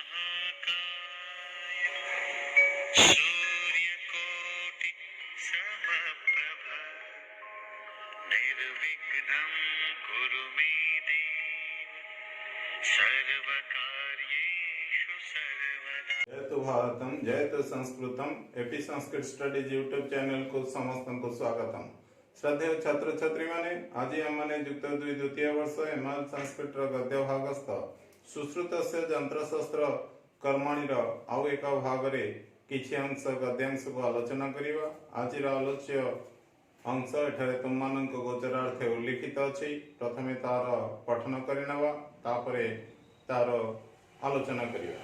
महाकाय सूर्यकोटि समप्रभ निर्विघ्नं कुरु मे देव सर्वकार्येषु सर्वदा। जयतु भारतम जयतु संस्कृतम AP Sanskrit studies YouTube channel को समस्त को स्वागतम। श्रद्धेय छात्र छात्री माने आज हमने युक्त दुई द्वितीय वर्ष एमएल संस्कृत गद्य भागस्थ सुश्रुतस्य यंत्रशस्त्र कर्मणीर आउ एक भाग रे किछि अंश गद्यांश को आलोचना करिवा। आज आलोच्य अंश एठारे तुम मानक गोचरार्थे उल्लिखित अछि। प्रथमे तार पठन करिनवा तापरे तार आलोचना करिवा।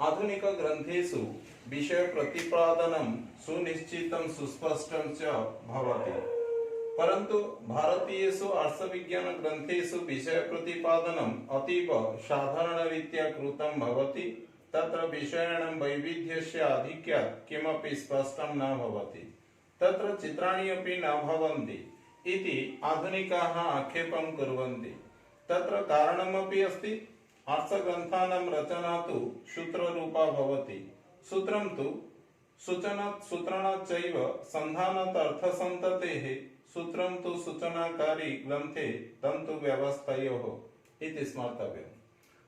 आधुनिक ग्रंथेषु विषय प्रतिपादनं सुनिश्चितं सुस्पष्टं च भवति, परंतु भारतीयेषु आर्षविज्ञान ग्रंथेषु विषय प्रतिपादनम् अतीव साधारणरीत्या कृतं भवति। तत्र विषयाणां वैविध्यस्य आधिक्यात् किमपि स्पष्टं न भवति, तत्र चित्राणि अपि न भवन्ति इति आधुनिकाः आक्षेपं कुर्वन्ति। तत्र कारणमपि अस्ति। आर्षग्रन्थानां रचना तु सूत्ररूपा भवति। सूत्रं तु सूचनात् चैव सन्धानात् अर्थसन्ततेः सूत्रं तु सूचनाकारी ग्रन्थे तन्तु व्यवस्थयोः इति स्मर्तव्यम्।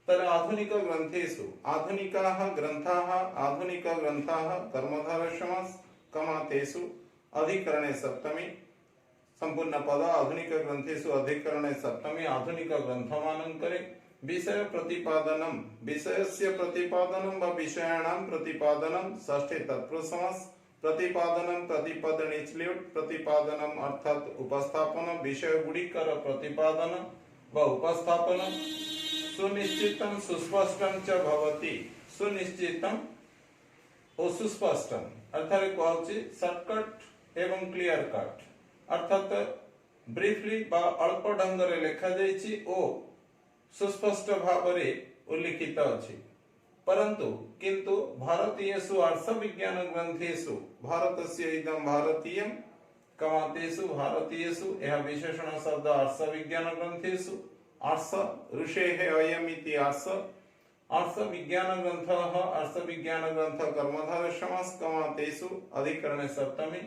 तत्र आधुनिक ग्रन्थाः कर्मधारयसमास तेषु अधिकरणे सप्तमी संपूर्ण पद आधुनिक ग्रंथेषु अधिकरणे सप्तमी आधुनिक ग्रंथमानंकरे विषय प्रतिपादनम विषयस्य प्रतिपादनम व विषयाणां प्रतिपादनम षष्ठे तत्पुरुष समास प्रतिपादनम प्रतिपद निचल्योट प्रतिपादनम अर्थात उपस्थापन विषय गुडिकर प्रतिपादन व उपस्थापन सुनिश्चितं सुस्पष्टं च भवति। सुनिश्चितं ओ सुस्पष्टं अर्थात कहछि शॉर्टकट एवं क्लियर कट अर्थात ब्रीफली बा अल्प ढंगरे लिखा जाइछि ओ सुस्पष्ट भावरे उल्लिखित अछि। परंतु किंतु भारतीयेषु आर्षविज्ञान ग्रंथेषु भारतस्य इदं भारतीयं कमातेषु भारतीयेषु यह विशेषण शब्द आर्षविज्ञान ग्रंथेषु आर्ष ऋषेः अयम् इति आर्षविज्ञान ग्रंथ कर्मधारयसमास कमातेषु अधिकरणे सप्तमी।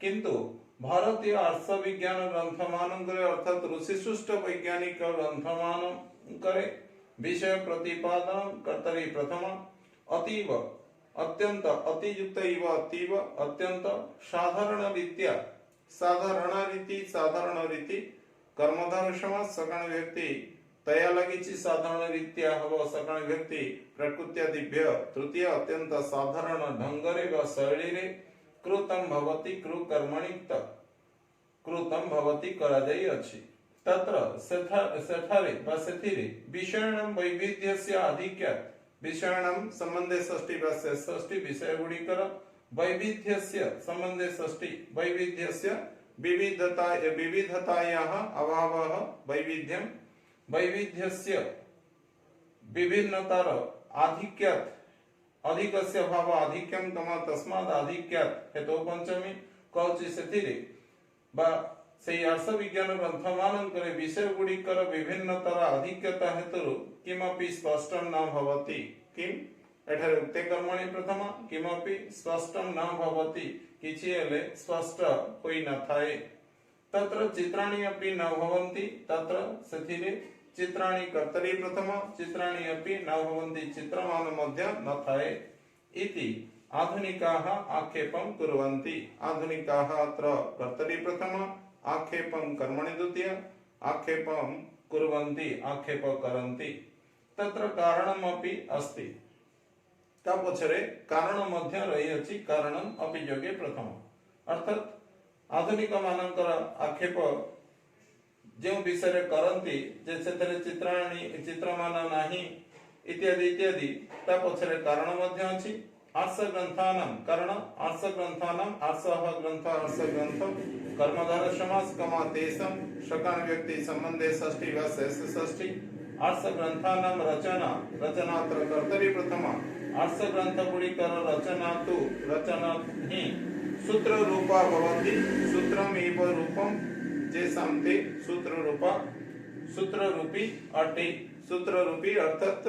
किंतु भारतीय आर्षविज्ञान ग्रंथमानंकरे अर्थात ऋषिसृष्ट वैज्ञानिक ग्रंथमानंकरे विषय प्रतिपादन कर्तरि प्रथम अतीव अत्यंत अतियुक्त इव अतीव अत्यंत साधारण रीति कर्मधारयसमास सगण व्यक्ति तया लगिछि साधारण रीत्या हव सगण व्यक्ति प्रकृत्या दिव्य तृतीय अत्यंत साधारण ढंगरे व शैलीरे कृतं भवति कृ कर्मणिक्त कृतं भवति कराଯାଇ अछि। तत्र सेठारे वा सेथिरे विषयाणां वैविध्यस्य आधिक्यात् विषयाणां संबंधे षष्ठी वा षष्ठी विषय गुडिकर वैविध्यस्य संबंधे षष्ठी वैविध्यस्य विविधतायाः अभावः वैविध्यस्य विभिन्नतार आधिक्यात् अधिकस्य भाव आधिक्यं कमा तस्माद् आधिक्यात् हेतु पंचमी कहछि सेथिरे बा सेई आर्षविज्ञान ग्रंथमानंकरे विषय गुडिकर विभिन्नतर आधिक्यता हेतुरु किमपि स्पष्टं न भवति। किम एठारे उक्ते कर्मणि प्रथम किमपि स्पष्टं न भवति किछि हेले स्पष्ट होई न थाए। तत्र चित्राणि अपि न भवन्ति तत्र सेथिरे चित्राणि कर्तरि प्रथम चित्राणि अपि न भवन्ति चित्रमान मध्ये न थाए इति आधुनिकाः आक्षेपं कुर्वन्ति। आधुनिकाः अत्र कर्तरि प्रथम आक्षेपं कर्मणि द्वितीय आक्षेपं कुर्वन्ति आक्षेप करन्ति। तत्र कारणमपि अस्ति। ता पछरे कारण मध्ये रहि अछि कारणम् अपि योगे प्रथम अर्थात आधुनिक मानकर आक्षेप जो विषय करन्ति जे सेतरे चित्रमान नाही इत्यादि इत्यादि ता पछरे कारण मध्ये अछि। आर्षग्रंथानां कारण आर्षग्रंथानां आर्ष ग्रंथ कर्मधारयसमास कमातेषां सकण व्यक्ति संबंधे षष्ठी वा शेष षष्ठी आर्षग्रंथानां रचनात्र कर्तरि प्रथम आर्षग्रंथ गुडिकर रचना हि सूत्र रूपा भवति सूत्रम् एव रूपं जेषां ते सूत्र रूपी अटे सूत्र रूपी अर्थात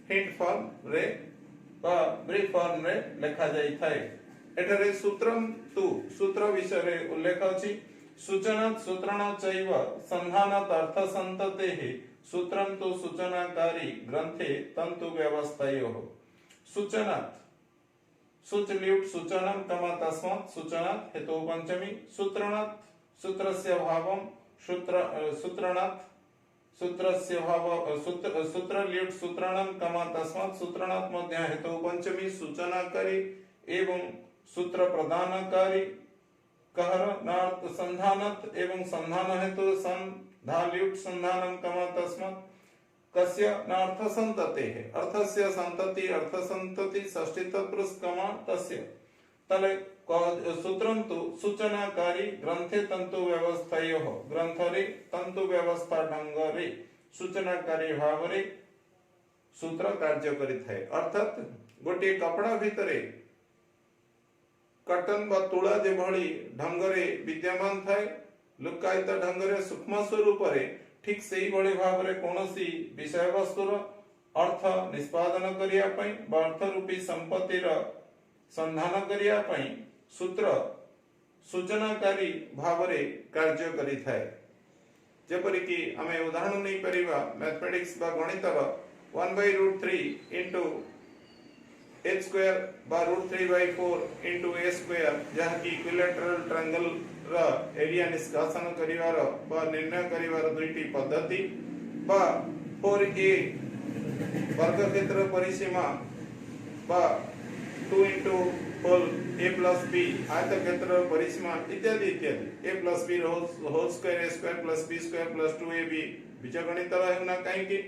हिंट फॉर्म रे बा ब्रीफ फॉर्म रे लिखा जाई थाए। एठारे सूत्रम तु सूत्र विषय रे उल्लेख अछि। सूचनात् सूत्रणा चैव संधानात् अर्थ संततेः सूत्रम तु सूचनाकारी ग्रंथे तंतु व्यवस्थयोः। सूचनात् सूचल्युट सूचनम तमा तस्मात् सूचनात् हेतु पंचमी। सूत्रणात् सूत्रस्य भावम सूत्रणात् सूत्रस्य भाव सूत्रल्युट सूत्रणम तमा तस्मात् सूत्रणात् मध्य हेतु पंचमी। सूचनाकारी एवं सूत्र प्रदानकारी कहरणार्थ संधानत एवं संधान हेतु संधाल्युट संधानम तमा तस्मात् कस्य नार्थ संतते है अर्थस्य संतति अर्थ संतति षष्ठी तत्पुरुष कमा तस्य तले सूत्रम तु सूचनाकारी ग्रंथे तंतु व्यवस्थयोः ग्रंथरे तंतु व्यवस्था ढंगरे सूचनाकारी भावरे सूत्र कार्य करिथाय। अर्थात गोटे कपड़ा भितरे कटन बा तुला जे भली ढंगरे विद्यमान थाए लुकायित ढंगरे सूक्ष्म स्वरूप रे ठीक सेही भली भावरे कोनोसी विषय वस्तुर अर्थ निष्पादन करिया पई बा अर्थ रूपी संपत्तिर संधान करिया पई सूत्र सूचनाकारी भावरे कार्य करिथाए। जेपरि कि आमे उदाहरण नै परिबा मैथमेटिक्स बा गणितर 1/√3 इनटू h स्क्वायर बा √3/4 इनटू a स्क्वायर जहा कि इक्विलैटरल ट्रायंगल रा एरिया निष्कासन करिवार बा निर्णय करिवार दुईटी पद्धति बा 4a वर्ग क्षेत्र परिसीमा बा 2 into whole a plus b आयत क्षेत्र परिसीमा इत्यादि इत्यादि a plus b whole square a square plus b square plus 2ab बीजगणित हेउना काहे कि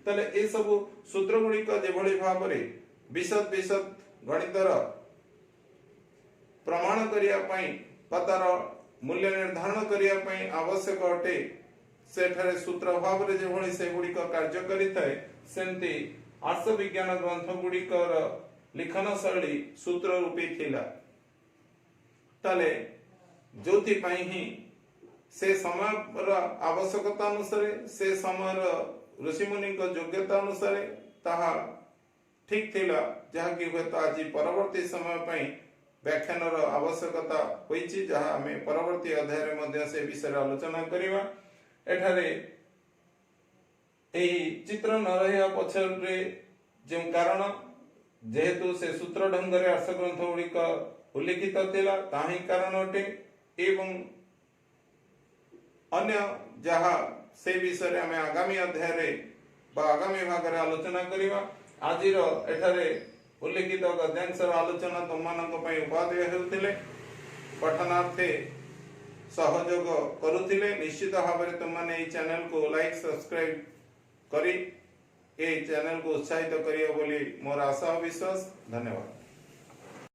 तले ए सब सूत्र गुडी का जेभଳି भाबरे विशद गणितर प्रमाण करिया पई पतार मूल्य निर्धारण करिया पई आवश्यक अटे सेठारे सूत्र भाबरे जेभଳି से गुडी का कार्य करिथाय सेंती आर्ष विज्ञान ग्रंथ गुडी कर लिखन शैली सूत्र रूपी थिला। तले जोथि पई ही से समय रा आवश्यकता अनुसार से समय रा ऋषि मुनि को योग्यता अनुसार ताहा ठीक थिला जहा कि होता आज परवर्ती समय पई व्याख्यान रा आवश्यकता होईची जहा हमें परवर्ती अध्याय रे मध्ये से विषय आलोचना करिवा। एठारे एही चित्र न रहया पछरे जे कारण जेहेतु से सूत्र ढंगरे अर्थ ग्रंथ गुड़िक उल्लिखित थिला ताही कारण अटे एवं अन्य जहा से विषय आमे आगामी अध्याय रे बा आगामी भाग रे आलोचना करिवा। आजिर एठारे उल्लिखित गद्यांश आलोचना तुमମାନଙ୍କ पई उपादेय हेउतिले पठनार्थे सहयोग करुथिले। निश्चित भाବରେ तुमମାନେ এই चैनल को लाइक सब्सक्राइब करी ए चैनल को उत्साहित करियो बोली मोर आशा और विश्वास। धन्यवाद।